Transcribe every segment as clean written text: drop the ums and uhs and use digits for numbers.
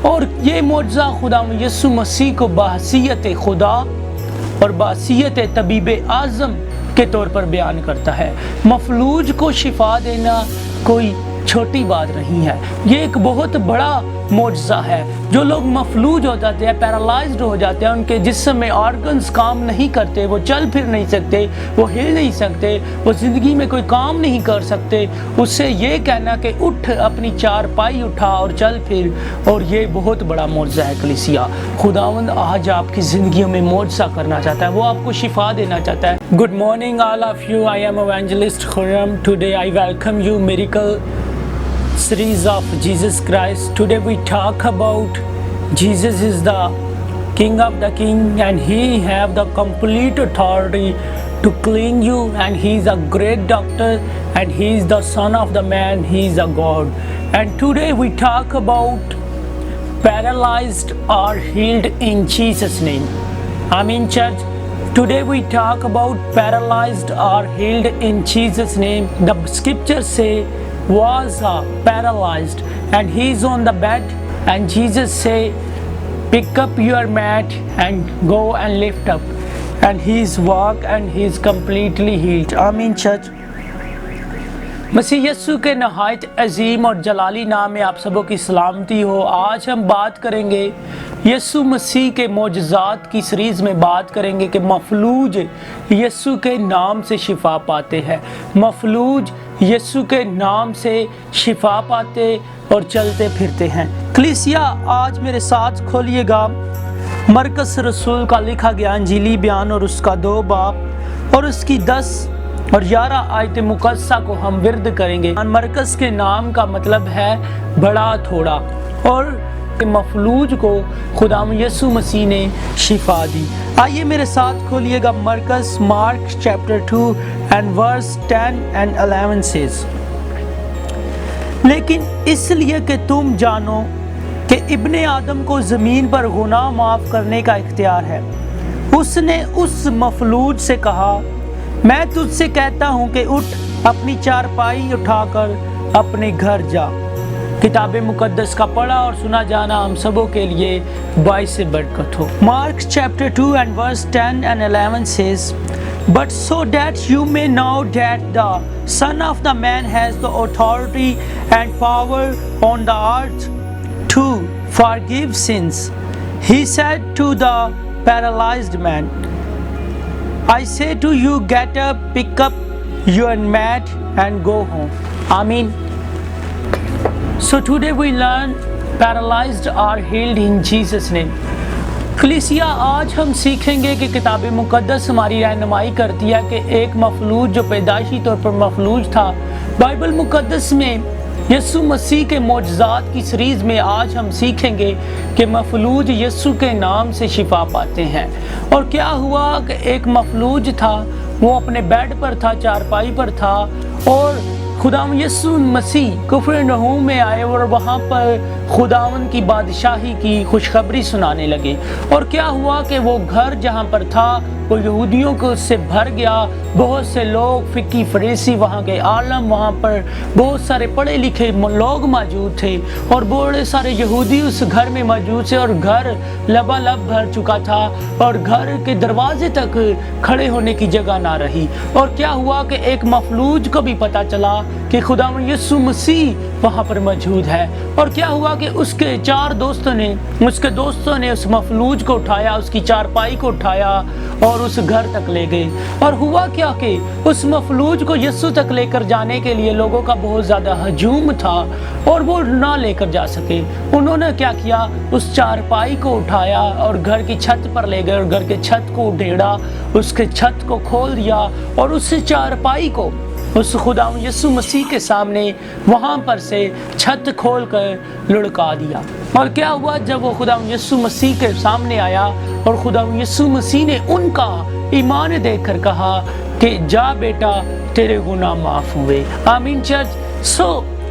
اور یہ معجزہ خدا یسوع مسیح کو بحیثیت خدا اور بحیثیت طبیب اعظم کے طور پر بیان کرتا ہے۔ مفلوج کو شفا دینا کوئی چھوٹی بات نہیں ہے، یہ ایک بہت بڑا معجزہ ہے۔ جو لوگ مفلوج ہو جاتے ہیں، پیرالائزڈ ہو جاتے ہیں، ان کے جسم میں آرگنز کام نہیں کرتے، وہ چل پھر نہیں سکتے، وہ ہل نہیں سکتے، وہ زندگی میں کوئی کام نہیں کر سکتے، اس سے یہ کہنا کہ اٹھ اپنی چارپائی اٹھا اور چل پھر، اور یہ بہت بڑا معجزہ ہے کلیسیا۔ خداوند آج آپ کی زندگیوں میں معجزہ کرنا چاہتا ہے، وہ آپ کو شفا دینا چاہتا ہے۔ Good morning all of you, I am evangelist Khurram. Today I welcome you miracle series of Jesus Christ. Today we talk about Jesus is the King of the King, and He have the complete authority to clean you, and He is a great doctor, and He is the Son of the Man, He is a God. And today we talk about paralyzed are healed in Jesus' name. Amen, church. Today we talk about paralyzed are healed in Jesus' name. The scripture say was paralyzed and he is on the bed, and Jesus say pick up your mat and go and lift up, and he is walk and he is completely healed. Amen, church. مسیح یسوع کے نہایت عظیم اور جلالی نام میں آپ سبوں کی سلامتی ہو۔ آج ہم بات کریں گے یسوع مسیح کے معجزات کی سیریز میں بات کریں گے کہ مفلوج یسوع کے نام سے شفا پاتے ہیں، مفلوج یسوع کے نام سے شفا پاتے اور چلتے پھرتے ہیں۔ کلیسیا آج میرے ساتھ کھولیے گا مرکز رسول کا لکھا گیا انجیلی بیان اور اس کا 2 باب اور اس کی 10 اور 11 آیت مقدسہ کو ہم ورد کریں گے۔ مرکز کے نام کا مطلب ہے بڑا تھوڑا، اور مفلوج کو خدا یسوع مسیح نے شفا دی۔ آئیے میرے ساتھ کھولیے گا مرکز mark chapter 2 and verse 10 and 11 says، لیکن اس لیے کہ تم جانو کہ ابن آدم کو زمین پر گناہ معاف کرنے کا اختیار ہے، اس نے اس مفلوج سے کہا میں تجھ سے کہتا ہوں کہ اٹھ اپنی چارپائی اٹھا کر اپنے گھر جا۔ کتاب مقدس کا پڑھا اور سنا جانا ہم سبوں کے لیے باعث برکت ہو۔ Mark chapter 2 and verse 10 and 11 says، but so that you may know that the Son of the Man has the authority and power on the earth to forgive sins, he said to the paralyzed man, I say to you, get up, pick up your mat and go home. Amen. So today we learn paralyzed are healed in Jesus' name. کلیسیا آج ہم سیکھیں گے کہ کتاب مقدس ہماری رہنمائی کرتی ہے کہ ایک مفلوج جو پیدائشی طور پر مفلوج تھا، بائبل مقدس میں یسوع مسیح کے معجزات کی سیریز میں آج ہم سیکھیں گے کہ مفلوج یسوع کے نام سے شفا پاتے ہیں۔ اور کیا ہوا کہ ایک مفلوج تھا، وہ اپنے بیڈ پر تھا، چارپائی پر تھا، اور خداوند یسوع مسیح کفرنہوم میں آئے اور وہاں پر خداوند کی بادشاہی کی خوشخبری سنانے لگے۔ اور کیا ہوا کہ وہ گھر جہاں پر تھا وہ یہودیوں کو اس سے بھر گیا، بہت سے لوگ فقی فریسی وہاں کے عالم، وہاں پر بہت سارے پڑھے لکھے لوگ موجود تھے، اور بڑے سارے یہودی اس گھر میں موجود تھے، اور گھر لبالب بھر چکا تھا، اور گھر کے دروازے تک کھڑے ہونے کی جگہ نہ رہی۔ اور کیا ہوا کہ ایک مفلوج کو بھی پتہ چلا کہ خداوند یسوع مسیح وہاں پر موجود ہے، اور کیا ہوا کہ اس کے 4 دوستوں نے اس مفلوج کو اٹھایا، اس کی چارپائی کو اٹھایا اور اس گھر تک لے گئے۔ اور ہوا کیا کہ اس مفلوج کو یسوع تک لے کر جانے کے لیے لوگوں کا بہت زیادہ ہجوم تھا اور وہ نہ لے کر جا سکے۔ انہوں نے کیا کیا، اس چارپائی کو اٹھایا اور گھر کی چھت پر لے گئے، اور گھر کے چھت کو ڈھیڑا، اس کے چھت کو کھول دیا، اور اس چارپائی کو اس خداوند یسوع مسیح کے سامنے وہاں پر سے چھت کھول کر لڑکا دیا۔ اور کیا ہوا، جب وہ خداوند یسوع مسیح کے سامنے آیا اور خداوند یسوع مسیح نے ان کا ایمان دیکھ کر کہا کہ جا بیٹا تیرے گناہ معاف ہوئے۔ آمین چرچ۔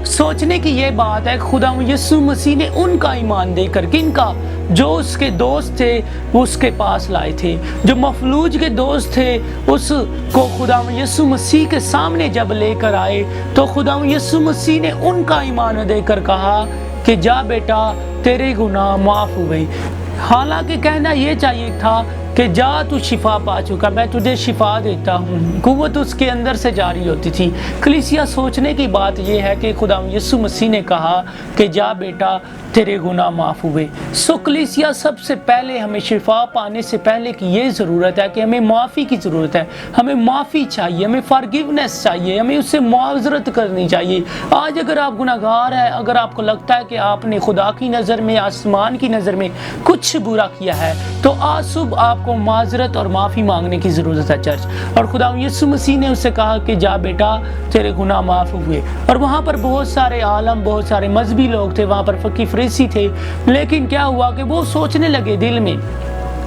سوچنے کی یہ بات ہے، خداوند یسوع مسیح نے ان کا ایمان دے کر، کن کا، جو اس کے دوست تھے وہ اس کے پاس لائے تھے، جو مفلوج کے دوست تھے اس کو خداوند یسوع مسیح کے سامنے جب لے کر آئے تو خداوند یسوع مسیح نے ان کا ایمان دے کر کہا کہ جا بیٹا تیرے گناہ معاف ہوئے۔ حالانکہ کہنا یہ چاہیے تھا کہ جا تو شفا پا چکا، میں تجھے شفا دیتا ہوں، قوت اس کے اندر سے جاری ہوتی تھی۔ کلیسیا سوچنے کی بات یہ ہے کہ خدا یسوع مسیح نے کہا کہ جا بیٹا تیرے گناہ معاف ہوئے۔ سو کلیسیا سب سے پہلے ہمیں شفا پانے سے پہلے کی یہ ضرورت ہے کہ ہمیں معافی کی ضرورت ہے، ہمیں معافی چاہیے، ہمیں فارگیونیس چاہیے، ہمیں اس سے معذرت کرنی چاہیے۔ آج اگر آپ گناہ گار ہیں، اگر آپ کو لگتا ہے کہ آپ نے خدا کی نظر میں، آسمان کی نظر میں کچھ برا کیا ہے، تو آج صبح آپ کو معذرت اور معافی مانگنے کی ضرورت ہے چرچ۔ اور خدا یسوع مسیح نے اس سے کہا کہ جا بیٹا تیرے گناہ معاف ہوئے۔ اور وہاں پر بہت سارے عالم، بہت سارے مذہبی لوگ تھے، وہاں پر فقی فریسی تھے، لیکن کیا ہوا کہ وہ سوچنے لگے دل میں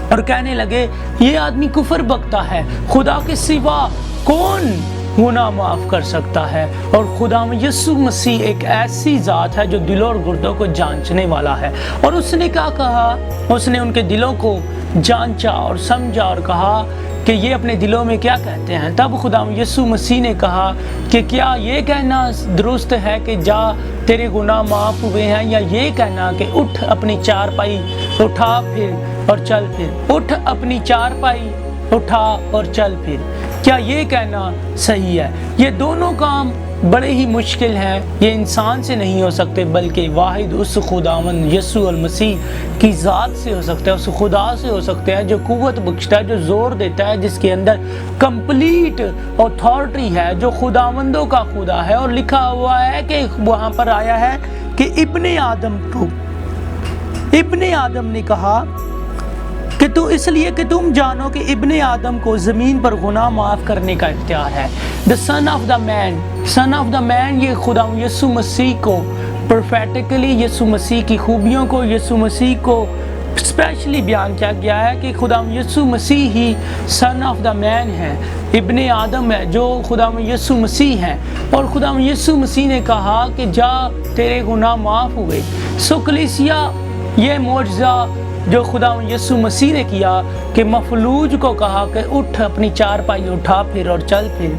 اور کہنے لگے یہ آدمی کفر بکتا ہے، خدا کے سوا کون گناہ معاف کر سکتا ہے؟ اور خدا یسوع مسیح ایک ایسی ذات ہے جو دلوں اور گردوں کو جانچنے والا ہے۔ اور اس نے کیا کہا؟ اس نے ان کے دلوں کو جانچا اور سمجھا اور کہا کہ یہ اپنے دلوں میں کیا کہتے ہیں۔ تب خدا یسوع مسیح نے کہا کہ کیا یہ کہنا درست ہے کہ جا تیرے گناہ معاف ہوئے ہیں، یا یہ کہنا کہ اٹھ اپنی چارپائی اٹھا پھر اور چل پھر، اٹھ اپنی چارپائی اٹھا اور چل پھر؟ کیا یہ کہنا صحیح ہے؟ یہ دونوں کام بڑے ہی مشکل ہیں، یہ انسان سے نہیں ہو سکتے، بلکہ واحد اس خداوند یسوع المسیح کی ذات سے ہو سکتا ہے، اس خدا سے ہو سکتے ہیں جو قوت بخشتا ہے، جو زور دیتا ہے، جس کے اندر کمپلیٹ اتھارٹی ہے، جو خداوندوں کا خدا ہے۔ اور لکھا ہوا ہے کہ وہاں پر آیا ہے کہ ابن آدم نے کہا کہ تو اس لیے کہ تم جانو کہ ابن آدم کو زمین پر گناہ معاف کرنے کا اختیار ہے۔ The son of the man یہ خدا یسوع مسیح کو پروفیٹیکلی، یسوع مسیح کی خوبیوں کو، یسوع مسیح کو اسپیشلی بیان کیا گیا ہے کہ خدا یسوع مسیح ہی سن آف دا مین ہے، ابن آدم ہے، جو خدا یسوع مسیح ہے۔ اور خدا یسوع مسیح نے کہا کہ جا تیرے گناہ معاف ہوئے۔ سو کلیسیا یہ معجزہ جو خدا یسوع مسیح نے کیا کہ مفلوج کو کہا کہ اٹھ اپنی چارپائی اٹھا پھر اور چل پھر،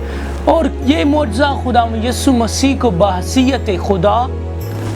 اور یہ معجزہ خدا یسوع مسیح کو بحیثیت خدا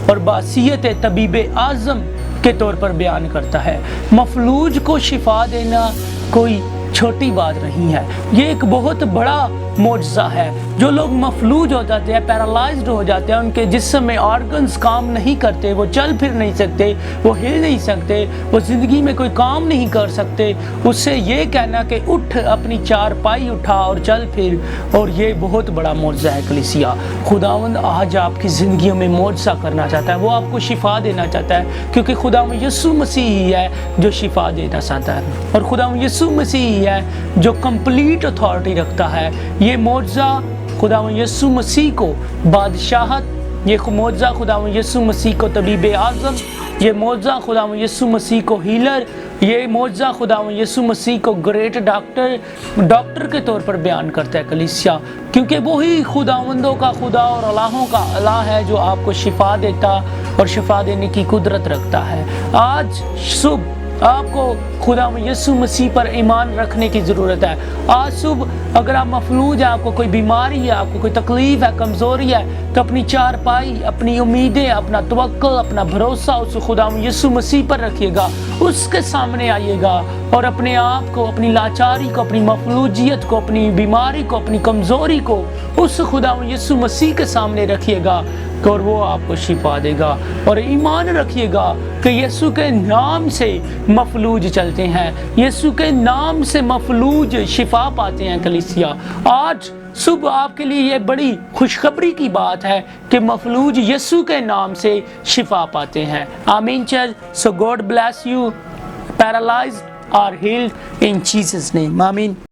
اور بحیثیت طبیب اعظم کے طور پر بیان کرتا ہے۔ مفلوج کو شفا دینا کوئی چھوٹی بات نہیں ہے، یہ ایک بہت بڑا معجزہ ہے۔ جو لوگ مفلوج ہو جاتے ہیں، پیرالائزڈ ہو جاتے ہیں، ان کے جسم میں آرگنز کام نہیں کرتے، وہ چل پھر نہیں سکتے، وہ ہل نہیں سکتے، وہ زندگی میں کوئی کام نہیں کر سکتے، اس سے یہ کہنا کہ اٹھ اپنی چارپائی اٹھا اور چل پھر، اور یہ بہت بڑا معجزہ ہے کلیسیا۔ خداوند آج آپ کی زندگیوں میں معجزہ کرنا چاہتا ہے، وہ آپ کو شفا دینا چاہتا ہے، کیونکہ خدا یسوع مسیح ہی ہے جو شفا دینا چاہتا ہے، اور خدا یسوع مسیح ہی ہے جو کمپلیٹ اتھارٹی رکھتا ہے۔ یہ معجزہ خدا یسوع مسیح کو بادشاہت، یہ معجزہ خدا یسوع مسیح کو طبیب اعظم، یہ معجزہ خدا یسوع مسیح کو ہیلر، یہ معجزہ خدا یسوع مسیح کو گریٹ ڈاکٹر کے طور پر بیان کرتا ہے کلیسیا، کیونکہ وہی خداوندوں کا خدا اور الہوں کا الہ ہے جو آپ کو شفا دیتا اور شفا دینے کی قدرت رکھتا ہے۔ آج صبح آپ کو خدا یسوع مسیح پر ایمان رکھنے کی ضرورت ہے۔ آج صبح اگر آپ مفلوج ہیں، آپ کو کوئی بیماری ہے، آپ کو کوئی تکلیف ہے، کمزوری ہے، تو اپنی چارپائی، اپنی امیدیں، اپنا توکل، اپنا بھروسہ اس خدا یسوع مسیح پر رکھیے گا، اس کے سامنے آئیے گا اور اپنے آپ کو، اپنی لاچاری کو، اپنی مفلوجیت کو، اپنی بیماری کو، اپنی کمزوری کو اس خدا یسوع مسیح کے سامنے رکھیے گا، اور وہ آپ کو شفا دے گا۔ اور ایمان رکھیے گا کہ یسوع کے نام سے مفلوج چلتے ہیں، یسوع کے نام سے مفلوج شفا پاتے ہیں کلیسیا۔ آج صبح آپ کے لیے یہ بڑی خوشخبری کی بات ہے کہ مفلوج یسوع کے نام سے شفا پاتے ہیں۔ آمین church. So God bless you. Paralyzed are healed in Jesus name. آمین۔